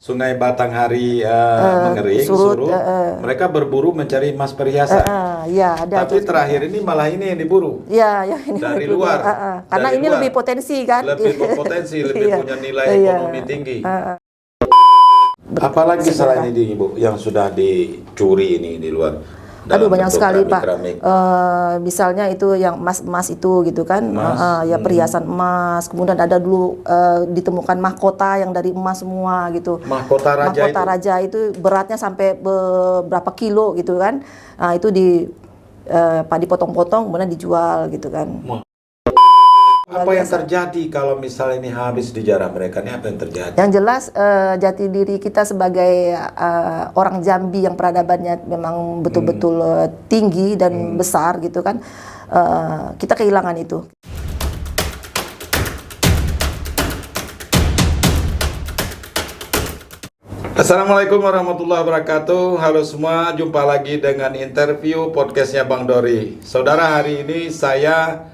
Sungai Batanghari mengering, surut, mereka berburu mencari emas perhiasan. Ya, ada. Tapi terakhir ini malah ini yang diburu. Ya, yang ini dari luar. Karena dari ini luar. lebih potensi kan. Lebih berpotensi, lebih punya nilai ekonomi tinggi. Apalagi selain ini Ibu yang sudah dicuri ini di luar? Aduh, banyak sekali Pak. Keramik. Misalnya itu yang emas itu gitu kan, ya perhiasan emas. Kemudian ada dulu ditemukan mahkota yang dari emas semua gitu. Mahkota raja mahkota itu? Raja itu beratnya sampai berapa kilo gitu kan. Itu dipotong-potong kemudian dijual gitu kan. Apa yang terjadi kalau misalnya ini habis di jarah mereka? Ini apa yang terjadi? Yang jelas jati diri kita sebagai orang Jambi yang peradabannya memang betul-betul tinggi dan besar gitu kan, kita kehilangan itu. Assalamualaikum warahmatullahi wabarakatuh. Halo semua, jumpa lagi dengan interview podcastnya Bang Dori. Saudara, hari ini saya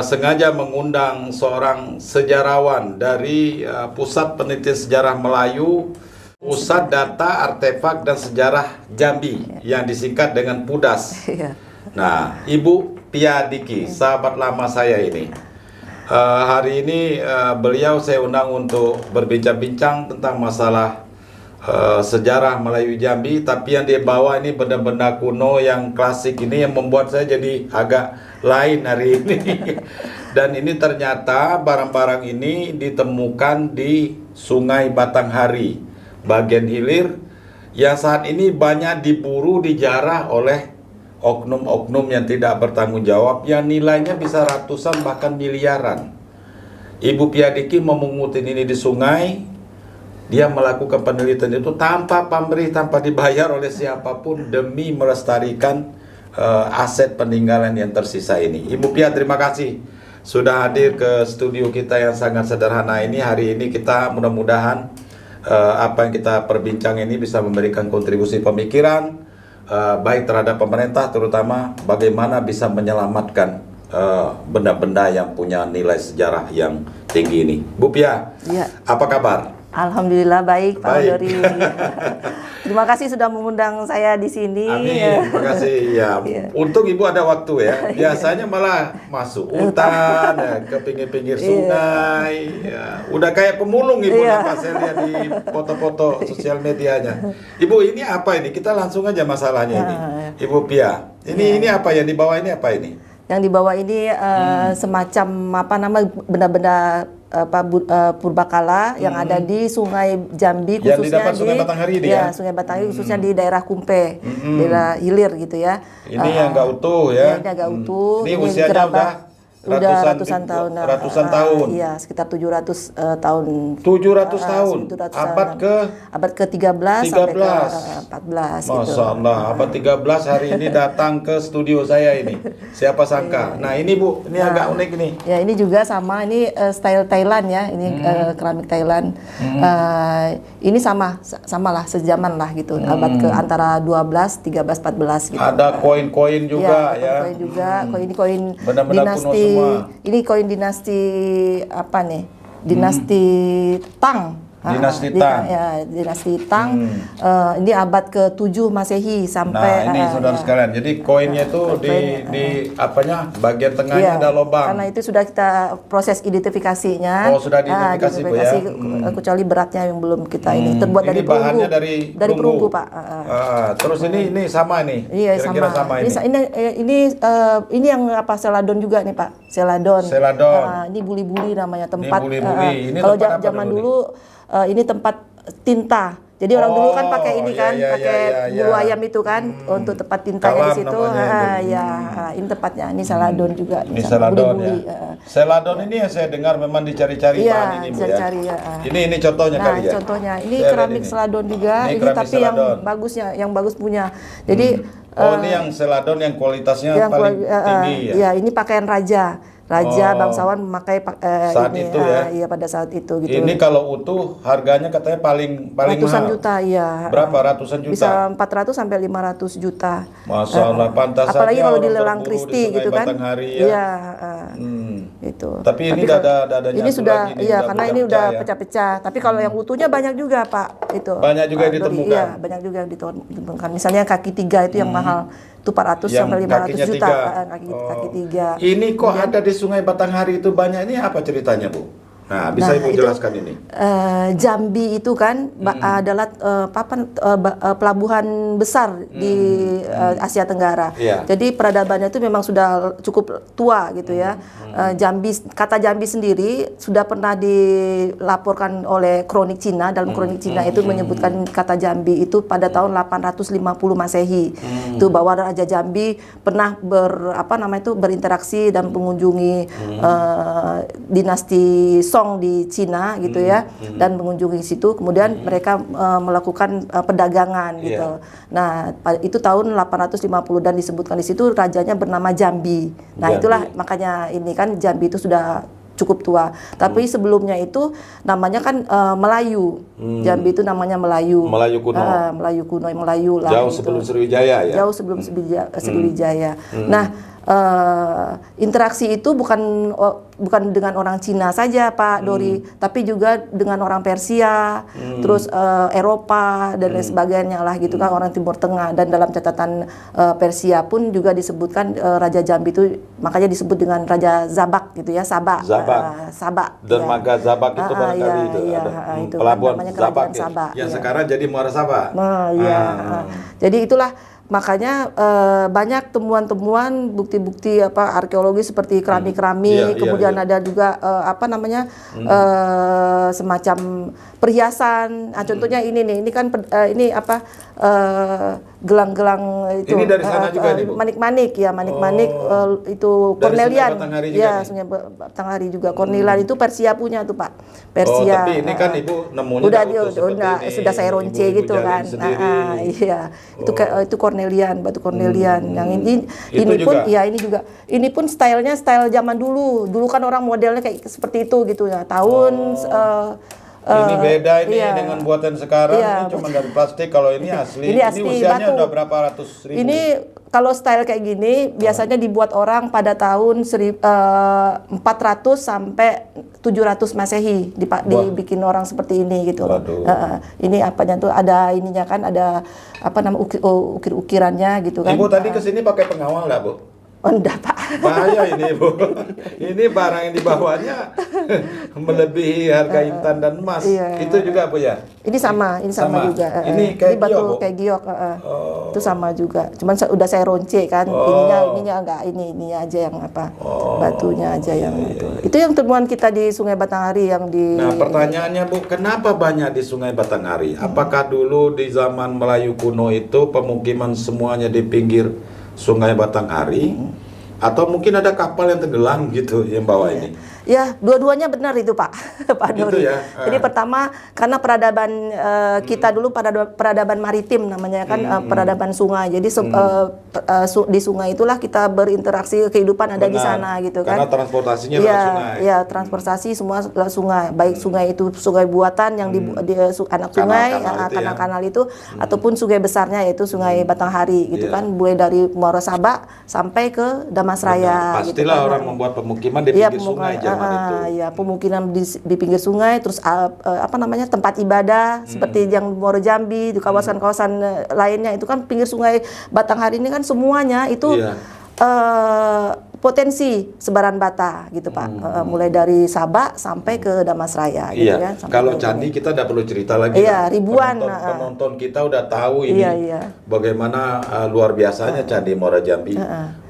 sengaja mengundang seorang sejarawan dari Pusat Penelitian Sejarah Melayu, Pusat Data Artefak dan Sejarah Jambi, yang disingkat dengan PUDAS. Nah, Ibu Pia Diki, sahabat lama saya ini. Hari ini beliau saya undang untuk berbincang-bincang tentang masalah sejarah Melayu Jambi, tapi yang dia bawa ini benda-benda kuno yang klasik ini yang membuat saya jadi agak lain hari ini. Dan ini ternyata barang-barang ini ditemukan di Sungai Batanghari bagian hilir yang saat ini banyak diburu, dijarah oleh oknum-oknum yang tidak bertanggung jawab yang nilainya bisa ratusan bahkan miliaran. Ibu Pia Diki memungutin ini di sungai. Dia melakukan penelitian itu tanpa pamrih, tanpa dibayar oleh siapapun demi melestarikan aset peninggalan yang tersisa ini. Ibu Pia, terima kasih sudah hadir ke studio kita yang sangat sederhana ini. Hari ini kita mudah-mudahan apa yang kita perbincang ini bisa memberikan kontribusi pemikiran baik terhadap pemerintah, terutama bagaimana bisa menyelamatkan benda-benda yang punya nilai sejarah yang tinggi ini. Bu Pia, apa kabar? Alhamdulillah baik, Pak Dori. Terima kasih sudah mengundang saya di sini. Amin, terima kasih. Ya, untung Ibu ada waktu ya. Biasanya malah masuk hutan, ya, ke pinggir-pinggir sungai. Ya. Udah kayak pemulung Ibu, nampak saya lihat di foto-foto sosial medianya. Ibu, ini apa ini? Kita langsung aja masalahnya ini. Ibu Pia, ini apa yang dibawa ini apa ini? Yang dibawa ini semacam benda-benda purbakala yang ada di Sungai Jambi, khususnya di Sungai Batanghari ini ya? Sungai Batanghari khususnya di daerah Kumpe, daerah hilir gitu ya. Ini yang nggak utuh ya? Ini agak utuh. Ini usianya udah ratusan tahun. Ratusan tahun. Iya, sekitar 700 tahun. 700 tahun. Abad ke-13 sampai ke-14 gitu. Masya Allah, abad 13 hari ini datang ke studio saya ini. Siapa sangka. Nah, ini Bu, ini agak unik ini. Ya, ini juga sama, ini style Thailand ya. Ini keramik Thailand. Ini samalah sejaman lah gitu. Abad ke antara 12, 13, 14 gitu. Ada koin-koin juga ya. Koin juga, koin benda-benda kuno semua. Ini koin dinasti apa nih? Dinasti Tang. Dinasti Tang. Dinasti Tang. Ini abad ke-7 Masehi sampai. Nah, ini saudara sekalian. Jadi koinnya itu di apanya? Bagian tengahnya ada lubang. Karena itu sudah kita proses identifikasinya. Oh, sudah diidentifikasi Bu ya. Kecuali beratnya yang belum kita ini. Terbuat dari perunggu. Bahannya dari perunggu, Pak. Terus ini sama nih. Iya, kira-kira sama ini. Ini yang apa, seladon juga nih, Pak. Seladon. Ini buli-buli namanya, tempat. Kalau zaman dulu ini tempat tinta. Jadi orang dulu kan pakai ini kan, pakai bulu ayam itu kan untuk tempat tintanya di situ. Ini tempatnya. Ini seladon juga. Ini seladon ya. Seladon ini yang saya dengar memang dicari-cari bahan ini Bu ya. Ini contohnya kali ya. Contohnya. Ini keramik seladon juga. Ini tapi seladon. yang bagus punya. Jadi ini yang seladon yang kualitasnya paling tinggi ya. Iya, ini pakaian raja raja bangsawan memakai saat itu ya. Iya, pada saat itu gitu. Ini kalau utuh harganya katanya paling ratusan mahal. juta, iya. Berapa ratusan juta? Bisa 400 sampai 500 juta. Masya Allah, pantas saja. Apalagi kalau di orang lelang berburu di Christie Sungai gitu kan. Batanghari ya. Iya, itu. Tapi ini ada ini sudah, iya, karena ini udah pecah-pecah. Tapi kalau yang utuhnya banyak juga, Pak. Itu. Banyak juga yang ditemukan. Iya, banyak juga yang ditemukan. Misalnya kaki 3 itu yang mahal. Itu 400 sampai 500 juta. Kaki 3. Ini kok ada di Sungai Batanghari itu banyak, ini apa ceritanya, Bu? Nah, bisa Ibu jelaskan ini? Jambi itu kan adalah pelabuhan besar di Asia Tenggara. Jadi peradabannya itu memang sudah cukup tua gitu ya. Kata Jambi sendiri sudah pernah dilaporkan oleh kronik Cina. Dalam kronik Cina itu menyebutkan kata Jambi itu pada tahun 850 Masehi. Itu bahwa Raja Jambi pernah berinteraksi dan mengunjungi dinasti Song di Cina gitu ya, dan mengunjungi situ, kemudian mereka melakukan perdagangan gitu. Nah, itu tahun 850 dan disebutkan di situ rajanya bernama Jambi. Nah, itulah makanya ini kan Jambi itu sudah cukup tua. Tapi sebelumnya itu namanya kan Melayu. Jambi itu namanya Melayu. Melayu kuno. Melayu kuno, Melayu lah. Jauh gitu. Sebelum Sriwijaya ya. Jauh sebelum Sriwijaya. Nah, interaksi itu bukan dengan orang Cina saja, Pak Dori, tapi juga dengan orang Persia, terus Eropa dan lain sebagainya lah gitu kan, orang Timur Tengah. Dan dalam catatan Persia pun juga disebutkan Raja Jambi itu makanya disebut dengan Raja Zabak gitu ya, Sabak. Sabak. Dermaga Zabak itu barangkali itu ada itu pelabuhan namanya Zabak, Sabak. Yang sekarang jadi Muara Sabak. Jadi itulah makanya banyak temuan-temuan, bukti-bukti arkeologi seperti keramik-keramik, kemudian ada juga semacam perhiasan. Nah, contohnya ini nih, ini kan gelang-gelang itu. Ini dari sana juga nih, Bu? Manik-manik ya, manik-manik itu Cornelian. Ya, Sungai Batanghari juga. Cornelian itu Persia punya tuh, Pak. Persia. Tapi ini kan Ibu nemunya sudah saya ronce gitu kan. Iya. Itu Cornelian, batu Cornelian. Yang ini pun juga. Ya, ini pun stylenya style zaman dulu. Dulu kan orang modelnya kayak seperti itu gitu ya. Ini beda ini dengan buatan sekarang, ini cuma dari plastik. Kalau ini asli. Ini usianya batu. udah berapa ratus ribu? Ini kalau style kayak gini biasanya dibuat orang pada tahun 400 sampai 700 Masehi dibikin orang seperti ini gitu. Ini apanya tuh ada ininya kan, ada ukir-ukirannya gitu kan. Ibu tadi kesini pakai pengawal nggak, Bu? Oh, enggak, Pak. Bahaya ini, Bu. Ini barang yang dibawanya melebihi harga intan dan emas. Itu juga, Bu ya? Ini sama juga. Ini kayak batu giok, Bu? kayak giok. Itu sama juga. Cuman udah saya ronce kan. Ininya enggak, ininya aja yang batunya aja yang itu. Itu yang temuan kita di Sungai Batanghari yang di. Nah, pertanyaannya, Bu, kenapa banyak di Sungai Batanghari? Apakah dulu di zaman Melayu kuno itu pemukiman semuanya di pinggir Sungai Batanghari, atau mungkin ada kapal yang tenggelam gitu yang bawa ini? Ya, dua-duanya benar itu, Pak. Pak Dori. Ya? Jadi pertama karena peradaban kita dulu peradaban maritim namanya kan, peradaban sungai. Jadi di sungai itulah kita berinteraksi, kehidupan ada di sana gitu kan. Karena transportasinya lewat sungai. Ya, transportasi semua lewat sungai. Baik sungai itu sungai buatan yang di anak sungai, kanal-kanal itu, ataupun sungai besarnya yaitu Sungai Batanghari gitu kan, mulai dari Muara Sabak sampai ke Damasraya. Pastilah gitu, orang membuat pemukiman di pinggir sungai. Ya, pemukiman di pinggir sungai, terus tempat ibadah seperti yang Muara Jambi, di kawasan-kawasan lainnya itu kan pinggir Sungai Batanghari ini kan semuanya itu potensi sebaran bata gitu, Pak. Mulai dari Sabak sampai ke Damasraya gitu ya. Kalau candi kita tidak perlu cerita lagi. Ribuan penonton kita udah tahu ini bagaimana luar biasanya Candi Muara Jambi.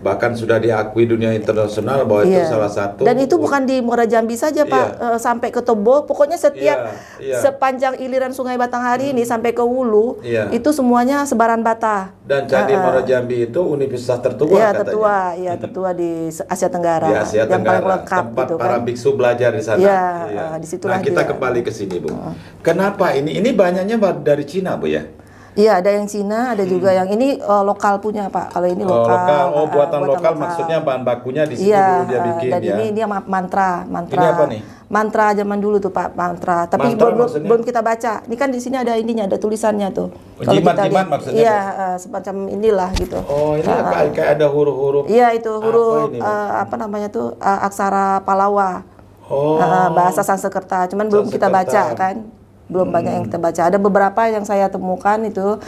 Bahkan sudah diakui dunia internasional bahwa itu salah satu. Dan itu bukan di Muara Jambi saja, Pak. Sampai ke Tobo, pokoknya setiap sepanjang iliran Sungai Batanghari ini sampai ke Hulu, itu semuanya sebaran bata. Dan Candi Muara Jambi itu universitas tertua katanya. Tertua di Asia Tenggara. Di Asia yang Tenggara, paling lengkap tempat gitu para kan. biksu belajar di sana. Disitulah nah, kita kembali ke sini, Bu. Kenapa ini banyaknya dari Cina, Bu ya? Iya, ada yang Cina, ada juga yang ini lokal punya Pak. Kalau ini lokal. Buatan lokal maksudnya bahan bakunya di sini dulu dia bikin dan ya. ini mantra. Ini apa nih? Mantra zaman dulu tuh Pak, mantra. Tapi belum kita baca. Ini kan di sini ada ininya, ada tulisannya tuh. Kalau kita lihat, maksudnya? Iya, semacam inilah gitu. Oh, ini kayak ada huruf-huruf. Iya, itu huruf apa namanya tuh aksara Palawa. Bahasa Sanskerta. Cuman belum kita baca kan. Belum banyak yang kita baca. Ada beberapa yang saya temukan itu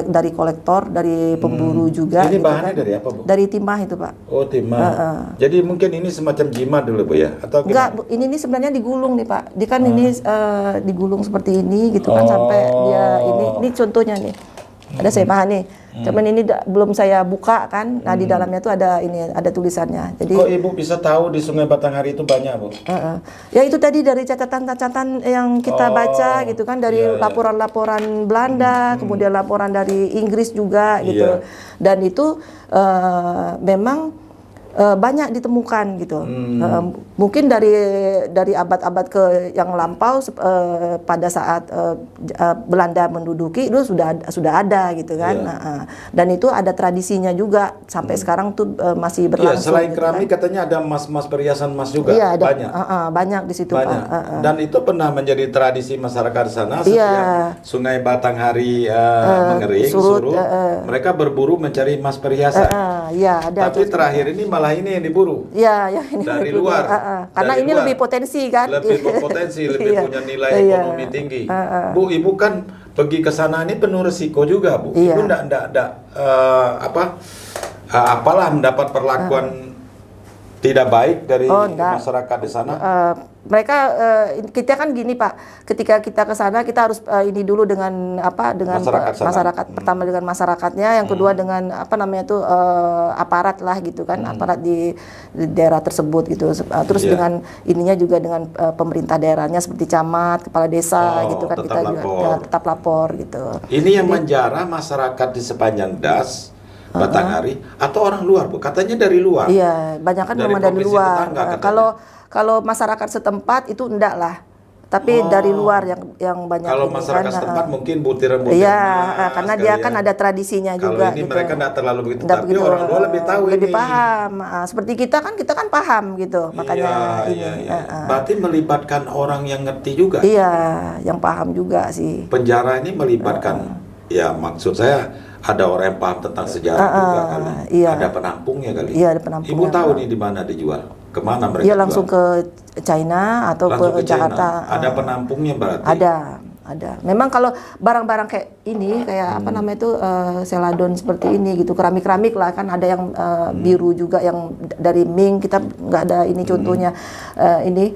dari kolektor, dari pemburu juga. Ini gitu bahannya kan. dari apa, Bu? Dari timah itu, Pak. Oh, timah. Jadi mungkin ini semacam jimat dulu, Bu ya? Atau enggak, Bu, ini sebenarnya digulung nih, Pak. Dia kan ini digulung seperti ini gitu kan sampai dia ini contohnya nih. Ada semahan nih. Cuman ini belum saya buka kan. Nah, di dalamnya tuh ada tulisannya. Jadi kok Ibu bisa tahu di Sungai Batanghari itu banyak, Bu? Ya itu tadi dari catatan-catatan yang kita baca gitu kan, dari laporan-laporan Belanda, kemudian laporan dari Inggris juga gitu. Dan itu memang banyak ditemukan gitu. Mungkin dari abad-abad ke yang lampau pada saat Belanda menduduki itu sudah ada gitu kan. Dan itu ada tradisinya juga sampai sekarang tuh masih berlangsung. Selain gitu keramik kan. katanya ada emas perhiasan emas juga. Iya, banyak. Banyak di situ, banyak. Pak. Dan itu pernah menjadi tradisi masyarakat di sana setiap Sungai Batanghari mengering surut, mereka berburu mencari emas perhiasan. Ada. Tapi terakhir ini malah ini yang diburu. Iya, ini dari luar. Karena dari ini luar. lebih potensi kan. Lebih berpotensi, lebih punya nilai ekonomi tinggi. Bu, Ibu kan pergi ke sana ini penuh resiko juga, Bu. Ibu enggak apalah mendapat perlakuan tidak baik dari masyarakat di sana. Mereka kita kan gini Pak, ketika kita ke sana kita harus ini dulu dengan masyarakat pertama dengan masyarakatnya, yang kedua dengan aparat lah gitu kan, aparat di daerah tersebut gitu. Terus dengan ininya juga dengan pemerintah daerahnya seperti camat, kepala desa gitu kan, kita juga tetap lapor gitu. Ini yang menjarah masyarakat di sepanjang das Batanghari atau orang luar, Bu? Katanya dari luar. Iya, banyak kan memang dari luar. Kalau masyarakat setempat itu enggak lah. Tapi dari luar yang banyak. Kalau masyarakat setempat mungkin butiran-butiran. Iya, karena dia kan ada tradisinya juga. Kalau ini gitu. mereka enggak terlalu begitu, tapi orang luar lebih tahu lebih ini. paham. Seperti kita kan paham gitu. Makanya Berarti melibatkan orang yang ngerti juga. Iya, yang paham juga sih. Penjara ini melibatkan, ya maksud saya ada orang yang paham tentang sejarah juga kali. Iya. Ada penampungnya kali. Iya, ada penampungnya. Ibu tahu nih di mana dijual? Kemana mereka Iya, langsung jual? ke China atau ke Jakarta. Ada penampungnya berarti? Ada. Memang kalau barang-barang kayak ini, kayak seladon seperti ini gitu, keramik-keramik lah kan, ada yang biru juga, yang dari Ming, kita nggak ada ini contohnya. Ini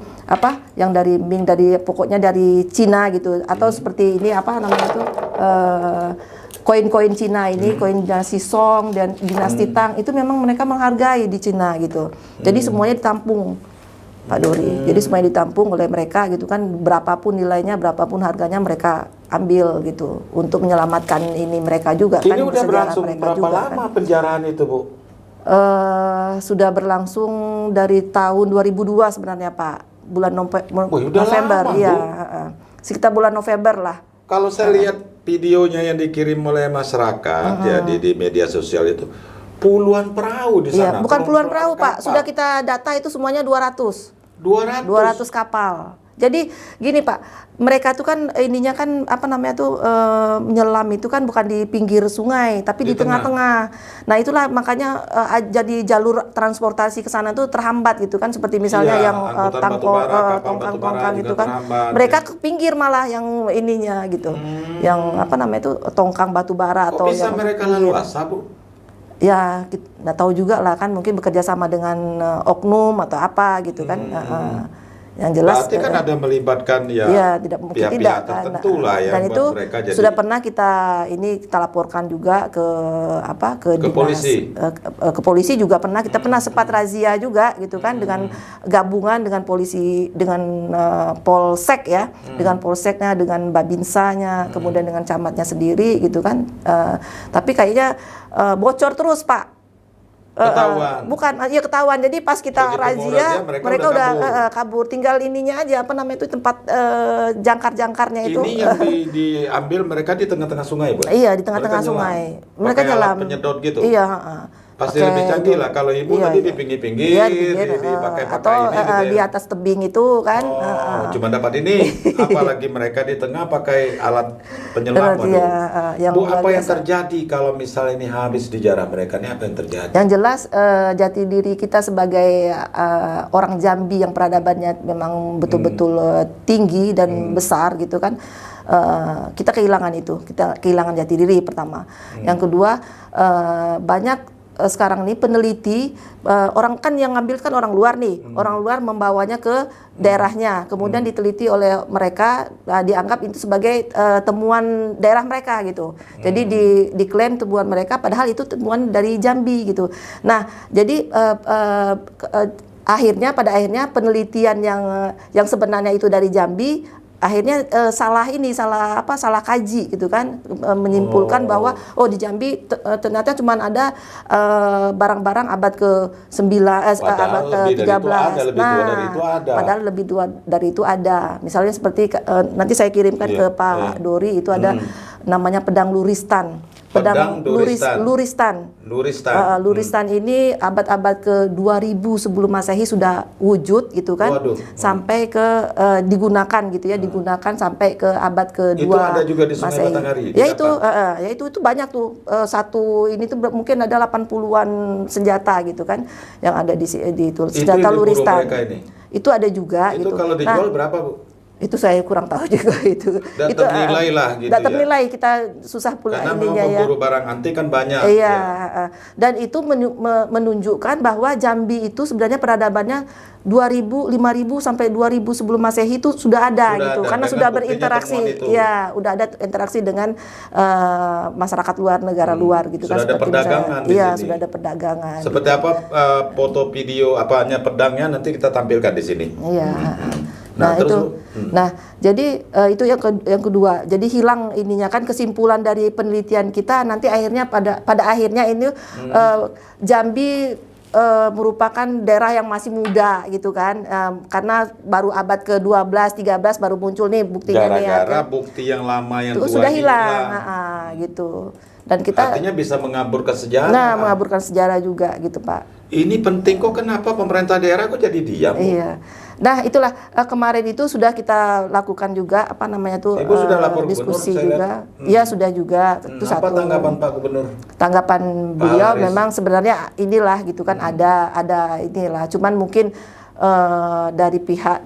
yang dari Ming, pokoknya dari Cina gitu, atau seperti ini koin-koin Cina ini, koin dinasti Song dan dinasti Tang, itu memang mereka menghargai di Cina gitu. Jadi semuanya ditampung, Pak Dori. Jadi semuanya ditampung oleh mereka gitu kan, berapapun nilainya, berapapun harganya mereka ambil gitu untuk menyelamatkan ini mereka juga. Ini kan, udah berlangsung berapa lama kan. penjarahan itu, Bu? Sudah berlangsung dari tahun 2002 sebenarnya, Pak. Bulan November, iya. Sekitar bulan November lah. Kalau saya lihat videonya yang dikirim oleh masyarakat ya di media sosial itu, puluhan perahu di sana. Iya, bukan puluhan perahu, Pak. Sudah kita data itu semuanya 200 kapal. Jadi gini Pak, mereka tuh kan ininya kan menyelam itu kan bukan di pinggir sungai, tapi di tengah-tengah. Nah itulah makanya jadi jalur transportasi ke sana tuh terhambat gitu kan, seperti misalnya yang tongkang-tongkang gitu kan. Mereka ke pinggir malah yang ininya gitu, yang tongkang batu bara atau bisa yang mereka leluasa, Bu? Ya, nggak tahu juga lah kan, mungkin bekerja sama dengan oknum atau apa gitu kan. Yang jelas berarti kan ada melibatkan pihak-pihak tertentu lah yang dan itu mereka jadi, sudah pernah kita laporkan juga ke dinas, polisi. Ke polisi juga pernah, kita pernah sempat razia juga gitu kan, dengan gabungan dengan polisi, dengan polsek ya, dengan polseknya, dengan babinsanya, kemudian dengan camatnya sendiri gitu kan. Tapi kayaknya bocor terus Pak. Ketahuan. Bukan, ya ketahuan. Jadi pas kita razia, mereka udah kabur. Tinggal ininya aja, apa namanya itu tempat jangkar-jangkarnya itu. Ini yang diambil mereka di tengah-tengah sungai, Bu? Iya, di tengah-tengah sungai. Mereka nyelam. Penyedot gitu? Iya, pasti lebih canggih lah. Kalau ibu tadi di pinggir-pinggir, pakai atau ini gitu di atas tebing itu kan. Cuma dapat ini, apalagi mereka di tengah pakai alat penyelam. Bu, apa yang terjadi kalau misalnya ini habis di jarah mereka? Ini apa yang terjadi? Yang jelas jati diri kita sebagai orang Jambi yang peradabannya memang betul-betul tinggi dan besar gitu kan. Kita kehilangan itu, kita kehilangan jati diri pertama. Yang kedua, banyak sekarang ini peneliti orang kan yang ngambil kan orang luar nih, orang luar membawanya ke daerahnya, kemudian diteliti oleh mereka, dianggap itu sebagai temuan daerah mereka gitu. Jadi diklaim temuan mereka, padahal itu temuan dari Jambi gitu. Nah, jadi pada akhirnya penelitian yang sebenarnya itu dari Jambi akhirnya salah kaji gitu kan, menyimpulkan bahwa di Jambi ternyata cuma ada barang-barang abad ke-9 abad ke-13. Padahal lebih tua dari itu ada. Misalnya seperti nanti saya kirimkan ke Pak Dori, itu ada namanya pedang Luristan. Luristan. Luristan ini abad-abad ke-2000 sebelum Masehi sudah wujud gitu kan. Sampai ke digunakan gitu ya, digunakan sampai ke abad ke-2 Itu ada juga di Sungai Batanghari. Ya itu banyak tuh. Satu ini tuh mungkin ada 80-an senjata gitu kan yang ada di itu senjata Luristan. Itu ada juga itu gitu. Kalau dijual berapa, Bu? Itu saya kurang tahu juga itu. Dan ternilai lah gitu. Dan ternilai, kita susah pula karena ininya ya. Karena memburu barang antik kan banyak. Iya. Dan itu menunjukkan bahwa Jambi itu sebenarnya peradabannya 2000, 5000 sampai 2000 sebelum Masehi itu sudah ada gitu. Karena sudah berinteraksi. Ya, udah ada interaksi dengan masyarakat luar, negara luar gitu sudah kan. Sudah ada perdagangan di sini. Iya, sini. sudah ada perdagangan. Seperti gitu. Apa foto video apanya pedangnya nanti kita tampilkan di sini. Iya. Jadi itu yang kedua. Jadi hilang ininya kan, kesimpulan dari penelitian kita nanti akhirnya pada akhirnya ini Jambi merupakan daerah yang masih muda gitu kan, karena baru abad ke-12, 13 baru muncul nih buktinya nih. Gara-gara bukti yang lama yang tua sudah hilang. Gitu. Dan kita artinya bisa mengaburkan sejarah. Nah, mengaburkan sejarah juga gitu, Pak. Ini penting kok, kenapa pemerintah daerah kok jadi diam? Iya. Nah, itulah kemarin itu sudah kita lakukan juga Ibu sudah lapor diskusi gubernur, juga. Iya, sudah juga. Itu apa satu tanggapan Pak Gubernur? Tanggapan beliau memang sebenarnya inilah gitu kan, ada inilah. Cuman mungkin dari pihak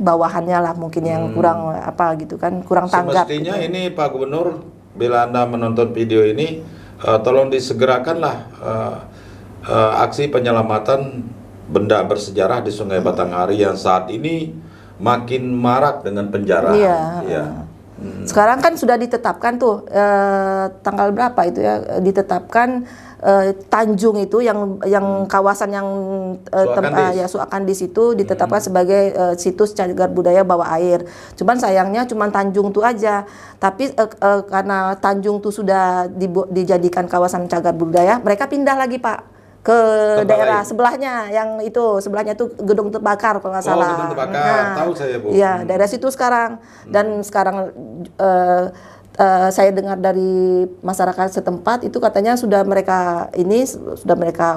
bawahannya lah mungkin yang kurang gitu kan, kurang tanggap. Semestinya gitu. Ini Pak Gubernur, bila Anda menonton video ini, tolong disegerakanlah aksi penyelamatan benda bersejarah di Sungai Batanghari yang saat ini makin marak dengan penjarahan. Iya. Sekarang kan sudah ditetapkan tuh tanggal berapa itu ya, ditetapkan Tanjung itu yang kawasan yang Suakan di situ ditetapkan sebagai situs cagar budaya bawah air. Cuman sayangnya cuman Tanjung tuh aja. Tapi karena Tanjung tuh sudah dijadikan kawasan cagar budaya, mereka pindah lagi, Pak, ke daerah sebelahnya, yang itu sebelahnya itu gedung terbakar kalau nggak salah. Gedung terbakar, tahu saya, Bu. Iya, daerah situ sekarang. Dan sekarang saya dengar dari masyarakat setempat itu katanya sudah mereka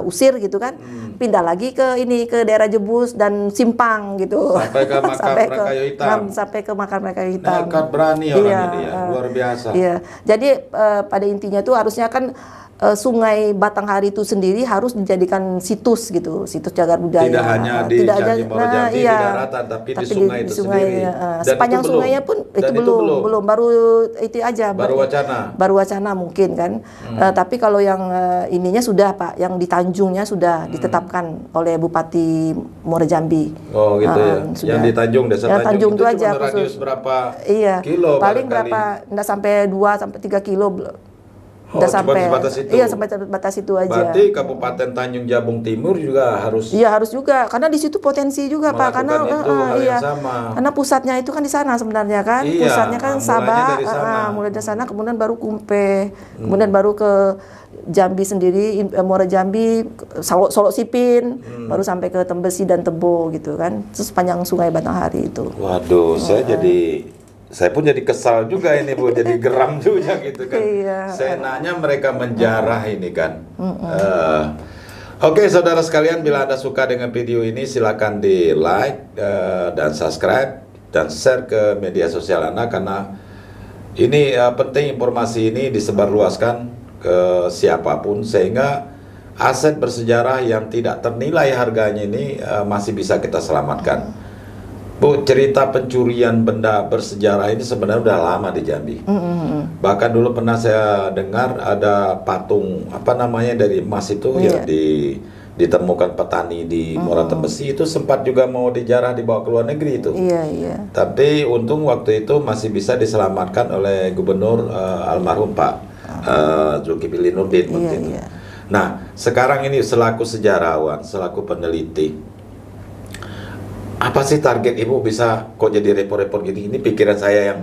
usir gitu kan, pindah lagi ke daerah Jebus dan Simpang gitu, sampai ke makam Rakayu Hitam. Sampai ke makam Rakayu Hitam. Nekat berani orang ini ya, luar biasa. Iya, jadi pada intinya tuh harusnya kan Sungai Batanghari itu sendiri harus dijadikan situs gitu, situs cagar budaya. Tidak hanya di Jambi, di daratan, tapi di sungai itu sendiri. Sepanjang sungainya pun itu belum, baru itu aja. Baru wacana mungkin kan. Tapi kalau yang ininya sudah, Pak, yang di Tanjungnya sudah ditetapkan oleh Bupati Muara Jambi. Oh gitu ya. Sudah. Yang di Tanjung, desa Tanjung itu aja radius berapa kilo? Paling berapa? Enggak sampai 2 sampai 3 kilo. Udah cuma sampai sebatas itu. Iya, sampai batas itu aja. Berarti Kabupaten Tanjung Jabung Timur juga harus. Iya, harus juga karena di situ potensi juga Pak, karena itu hal iya. yang sama. Karena pusatnya itu kan di sana sebenarnya kan. Iya, Pusatnya kan Sabah, mulai dari sana kemudian baru Kumpe, kemudian baru ke Jambi sendiri, Muara Jambi, Solo Sipin, baru sampai ke Tembesi dan Tebo gitu kan. Terus sepanjang Sungai Batanghari itu. Waduh, saya pun jadi kesal juga ini Bu, jadi geram juga gitu kan. Iya. Seenaknya mereka menjarah ini kan. Oke, saudara sekalian, bila Anda suka dengan video ini silakan di like dan subscribe dan share ke media sosial Anda, karena ini penting informasi ini disebarluaskan ke siapapun sehingga aset bersejarah yang tidak ternilai harganya ini masih bisa kita selamatkan. Bu, cerita pencurian benda bersejarah ini sebenarnya udah lama di Jambi. Bahkan dulu pernah saya dengar ada patung dari emas itu yang ditemukan petani di Muara Tembesi, itu sempat juga mau dijarah dibawa ke luar negeri itu. Iya. Tapi untung waktu itu masih bisa diselamatkan oleh Gubernur almarhum Pak Zulkifli Nurdin. Iya. Nah, sekarang ini selaku sejarawan, selaku peneliti, apa sih target Ibu bisa kok jadi repot-repot gini? Ini pikiran saya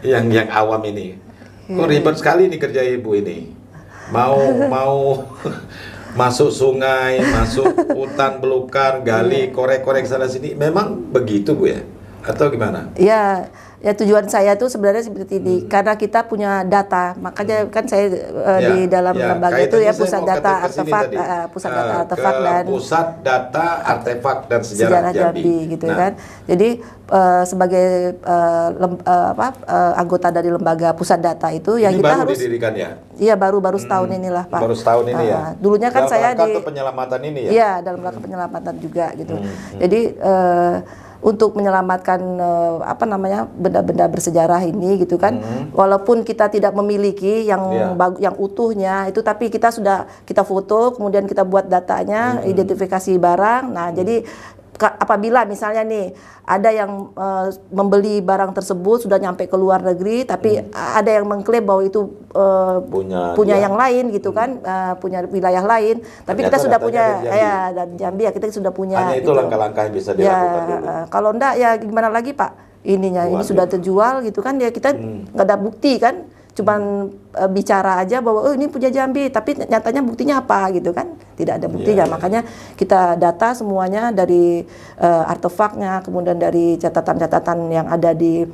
yang yang awam ini. Kok ribet sekali nih kerja Ibu ini. Mau masuk sungai, masuk hutan belukar, gali, korek-korek sana sini. Memang begitu Bu ya? Atau gimana? Ya tujuan saya tuh sebenarnya seperti ini, karena kita punya data, makanya kan saya di dalam lembaga itu ya pusat data artefak, pusat data artefak dan sejarah Jambi gitu kan. Jadi sebagai anggota dari lembaga pusat data itu ya ini kita baru harus didirikan ya? Iya, baru setahun inilah Pak. Baru setahun ini ya. Dulunya kan saya di penyelamatan ini ya. Iya, dalam rangka penyelamatan juga gitu. Jadi untuk menyelamatkan benda-benda bersejarah ini gitu kan, walaupun kita tidak memiliki yang utuhnya itu, tapi kita foto, kemudian kita buat datanya, identifikasi barang. Nah, jadi apabila misalnya nih ada yang membeli barang tersebut sudah nyampe ke luar negeri, tapi ada yang mengklaim bahwa itu punya yang lain gitu kan, punya wilayah lain, tapi ternyata kita sudah punya dan Jambi ya, kita sudah punya. Hanya itu langkah-langkah yang bisa dilakukan dulu. Kalau enggak ya gimana lagi Pak, ini sudah terjual gitu kan, ya kita nggak ada bukti kan, cuman bicara aja bahwa ini punya Jambi, tapi nyatanya buktinya apa gitu kan, tidak ada buktinya. Makanya kita data semuanya dari artefaknya, kemudian dari catatan-catatan yang ada di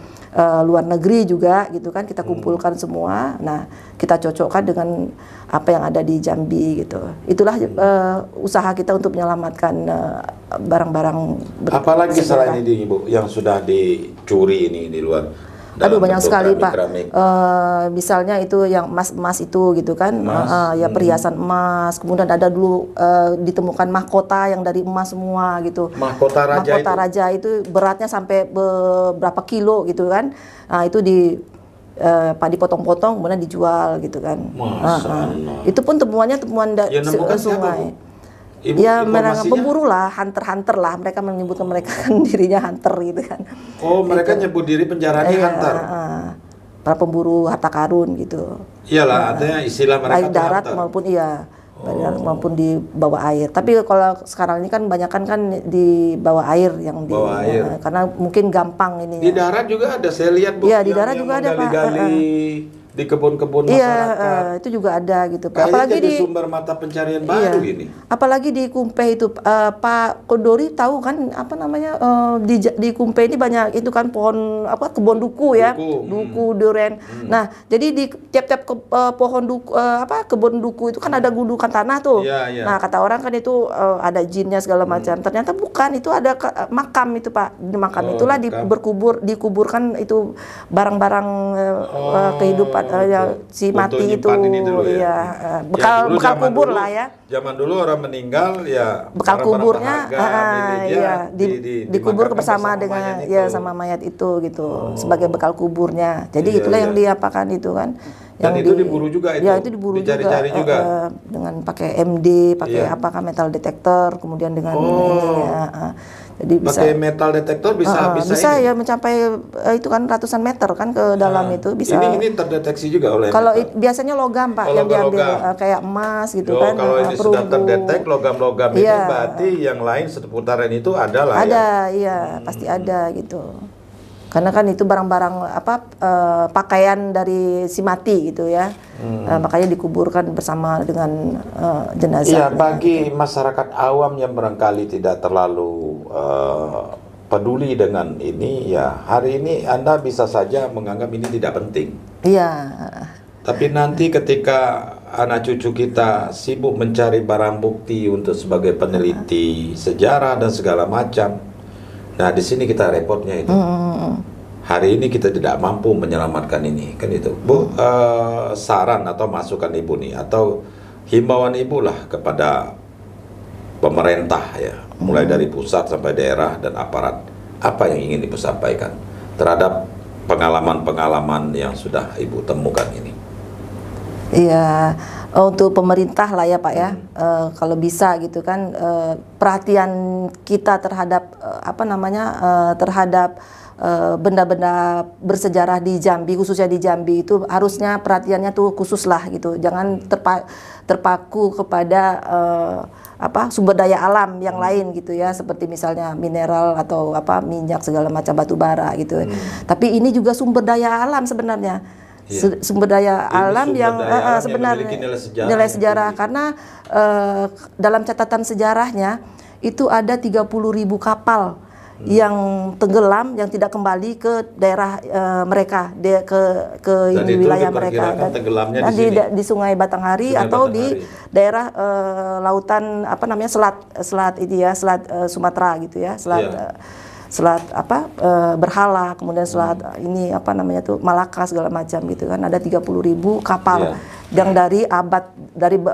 luar negeri juga gitu kan, kita kumpulkan semua. Nah, kita cocokkan dengan apa yang ada di Jambi gitu. Itulah usaha kita untuk menyelamatkan barang-barang. Apalagi selain ini Bu yang sudah dicuri ini di luar? Aduh, banyak sekali Pak. Misalnya itu yang emas itu gitu kan, perhiasan emas. Kemudian ada dulu ditemukan mahkota yang dari emas semua gitu. Mahkota raja itu beratnya sampai berapa kilo gitu kan. Nah, itu dipotong-potong kemudian dijual gitu kan. Itu pun temuan dari sungai. Mereka pemburu lah, hunter lah. Mereka menyebutkan mereka kan dirinya hunter gitu kan. Oh, mereka nyebut diri penjaranya hunter. Para pemburu harta karun gitu. Iyalah, artinya istilah mereka darat maupun darat maupun di bawah air. Tapi kalau sekarang ini kan banyakan kan di bawah air karena mungkin gampang ininya. Di darat juga ada, saya lihat Bu. Iya, di darat juga ada Pak. Di kebun-kebun masyarakat. Itu juga ada gitu Pak. Apalagi jadi sumber mata pencarian baru ini. Apalagi di Kumpe itu Pak Kodori tahu kan di Kumpe ini banyak itu kan pohon kebun duku ya, duku duren. Nah, jadi di tiap-tiap pohon duku kebun duku itu kan ada gundukan tanah tuh. Nah, kata orang kan itu ada jinnya segala macam. Ternyata bukan, itu ada makam itu Pak. Di makam itulah dikuburkan itu barang-barang kehidupan si mati itu bekal kubur dulu, lah ya. Zaman dulu orang meninggal ya bekal kuburnya dikubur bersama dengan sama mayat itu gitu, sebagai bekal kuburnya. Jadi itulah yang diapakan itu kan. Dan itu diburu juga itu. Ya, itu diburu juga. Dengan pakai MD, pakai metal detector, kemudian dengan Jadi bisa pakai metal detektor bisa ya mencapai itu kan ratusan meter kan ke dalam itu bisa. Ini terdeteksi juga oleh kalau biasanya logam Pak yang diambil kayak emas gitu kan. Kalau ini sudah terdetek logam-logam ini berarti yang lain seputaran itu ada lah iya pasti ada gitu. Karena kan itu barang-barang pakaian dari si mati gitu ya. Makanya dikuburkan bersama dengan jenazahnya. Iya, bagi masyarakat awam yang barangkali tidak terlalu peduli dengan ini, ya hari ini Anda bisa saja menganggap ini tidak penting. Iya. Tapi nanti ketika anak cucu kita sibuk mencari barang bukti untuk sebagai peneliti sejarah dan segala macam, nah di sini kita repotnya itu. Hari ini kita tidak mampu menyelamatkan ini, kan itu. Bu, saran atau masukan Ibu nih, atau himbauan Ibu lah kepada pemerintah ya, mulai dari pusat sampai daerah dan aparat, apa yang ingin Ibu sampaikan terhadap pengalaman-pengalaman yang sudah Ibu temukan ini? Iya, untuk pemerintah lah ya Pak ya, kalau bisa gitu kan, perhatian kita terhadap terhadap benda-benda bersejarah di Jambi, khususnya di Jambi itu harusnya perhatiannya tuh khusus lah gitu, jangan terpaku kepada sumber daya alam yang lain gitu ya, seperti misalnya mineral atau minyak segala macam, batu bara gitu. Tapi ini juga sumber daya alam sebenarnya. Sumber daya alam yang sebenarnya nilai sejarah karena dalam catatan sejarahnya itu ada 30.000 kapal yang tenggelam, yang tidak kembali ke daerah mereka, ke wilayah mereka, dan di Sungai Batanghari atau di daerah lautan selat Sumatera gitu ya, selat Berhala, kemudian selat ini Malaka segala macam gitu kan, ada 30.000 kapal yang dari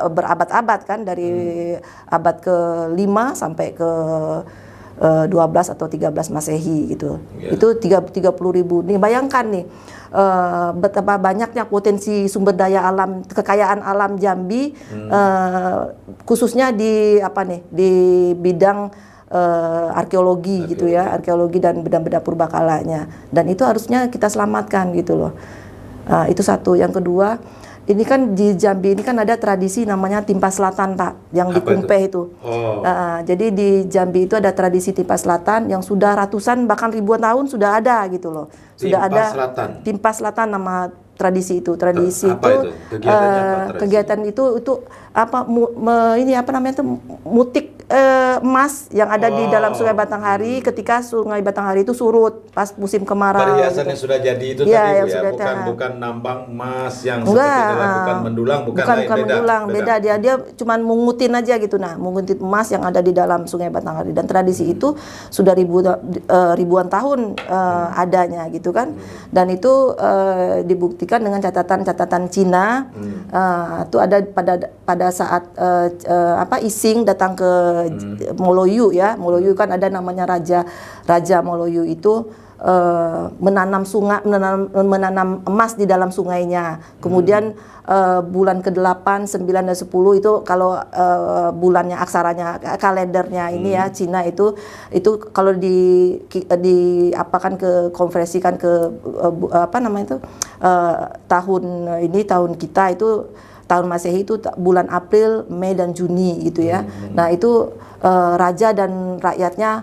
berabad-abad kan, dari abad ke-5 sampai ke 12 atau 13 Masehi gitu. Itu 30.000. Nih bayangkan nih betapa banyaknya potensi sumber daya alam, kekayaan alam Jambi, khususnya di di bidang arkeologi gitu ya, arkeologi dan benda-benda purbakalanya, dan itu harusnya kita selamatkan gitu loh. Itu satu. Yang kedua, ini kan di Jambi ini kan ada tradisi namanya Timpa Selatan Pak, yang di Kumpeh itu. Jadi di Jambi itu ada tradisi Timpa Selatan yang sudah ratusan bahkan ribuan tahun sudah ada gitu loh. Sudah ada Timpa Selatan nama tradisi itu. Tradisi itu kegiatan itu mutik emas yang ada di dalam Sungai Batanghari ketika Sungai Batanghari itu surut pas musim kemarau. Perhiasan yang sudah jadi itu tadi bukan nambang emas yang seperti dilakukan mendulang, bukan mendulang, beda. Dia cuman mungutin aja gitu, mungutin emas yang ada di dalam Sungai Batanghari, dan tradisi itu sudah ribuan tahun adanya gitu kan, dan itu dibuktikan dengan catatan Cina. Itu ada pada saat Ising datang ke Moloyu ya, Moloyu kan ada namanya Raja Moloyu itu menanam menanam emas di dalam sungainya. Kemudian bulan ke-8, 9 dan 10 itu kalau bulannya aksaranya kalendernya ini ya Cina itu kalau konversikan ke tahun kita itu tahun Masehi itu bulan April, Mei dan Juni gitu ya. Nah itu raja dan rakyatnya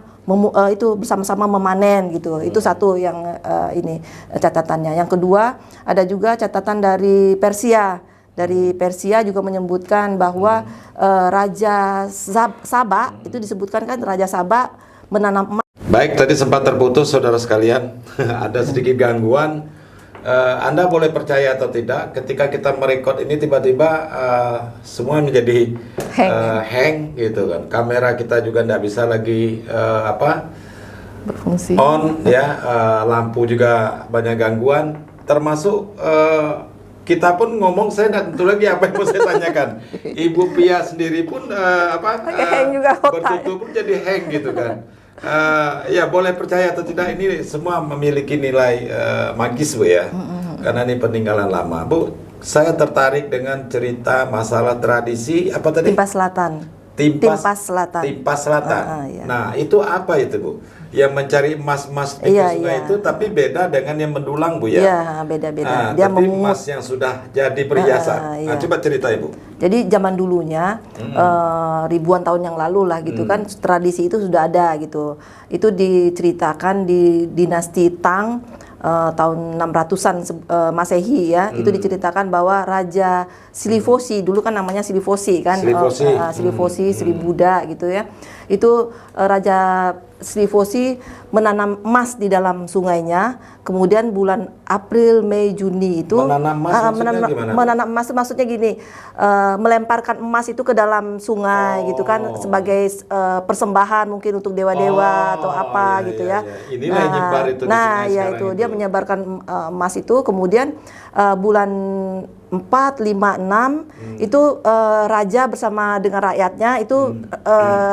itu bersama-sama memanen gitu. Itu satu yang ini catatannya. Yang kedua ada juga catatan dari Persia. Dari Persia juga menyebutkan bahwa Raja Saba itu disebutkan kan Raja Saba menanam emas. Baik, tadi sempat terputus saudara sekalian. Ada sedikit gangguan. Anda boleh percaya atau tidak, ketika kita merekod ini tiba-tiba semua menjadi hang gitu kan. Kamera kita juga tidak bisa lagi berfungsi on ya, lampu juga banyak gangguan, termasuk kita pun ngomong, saya tidak tentu lagi apa yang mau saya tanyakan. Ibu Pia sendiri pun bertutur pun jadi hang gitu kan. Ya boleh percaya atau tidak, ini semua memiliki nilai magis Bu ya, karena ini peninggalan lama. Bu, saya tertarik dengan cerita masalah tradisi apa tadi? Timpa Selatan. Timpas Selatan. Timpas Selatan. Iya. Nah, itu apa itu, Bu? Yang mencari emas-emas di sungai itu, tapi beda dengan yang mendulang, Bu, ya? Iya, beda-beda. Dia tapi emas yang sudah jadi perhiasan. Nah, coba ceritain, Bu. Jadi zaman dulunya, ribuan tahun yang lalu lah gitu kan, tradisi itu sudah ada gitu. Itu diceritakan di dinasti Tang, tahun 600-an Masehi ya. Itu diceritakan bahwa Raja Silifosi, dulu kan namanya Silifosi kan, Silifosi, Sri Buddha gitu ya. Itu Raja Silifosi menanam emas di dalam sungainya. Kemudian bulan April, Mei, Juni itu menanam emas maksudnya gini, melemparkan emas itu ke dalam sungai gitu kan, sebagai persembahan mungkin untuk dewa-dewa atau apa gitu ya. Inilah yang nyebar itu. Nah, ya itu dia menyebarkan emas itu. Kemudian bulan 4, 5, 6 itu raja bersama dengan rakyatnya itu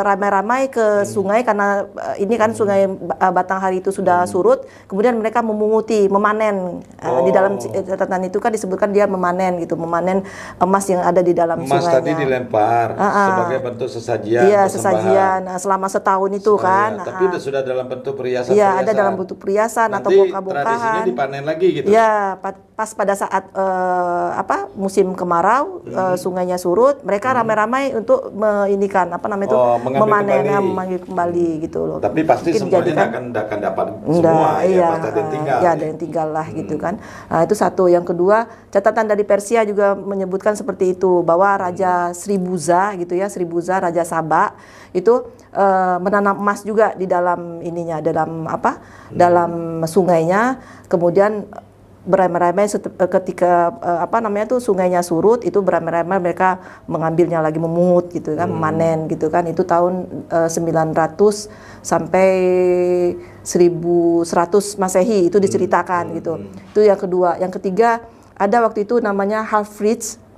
ramai-ramai ke sungai, karena ini kan sungai Batanghari itu sudah surut. Kemudian mereka memunguti, memanen. Di dalam catatan itu kan disebutkan dia memanen gitu, memanen emas yang ada di dalam emas sungainya. Tadi dilempar sebagai bentuk sesajian. Iya, sesajian selama setahun itu kan. Tapi sudah dalam bentuk perhiasan. Iya, ada dalam bentuk perhiasan atau bongkah-bongkahan. Tradisinya dipanen lagi gitu. Iya, pas pada saat musim kemarau, sungainya surut, mereka ramai-ramai untuk memanen, memanggil kembali gitu loh. Tapi pasti semuanya akan dapat semua ya, pasti ada yang tinggal. Ya, ada yang tinggal lah gitu kan. Itu satu. Yang kedua, catatan dari Persia juga menyebutkan seperti itu, bahwa Raja Sribuza gitu ya, Sribuza Raja Sabak itu menanam emas juga di dalam ininya, dalam sungainya. Kemudian beramai-ramai ketika sungainya surut, itu beramai-ramai mereka mengambilnya lagi, memungut gitu kan, memanen gitu kan. Itu tahun 900 sampai 1100 Masehi itu diceritakan gitu. Itu yang kedua. Yang ketiga, ada waktu itu namanya Halfridge.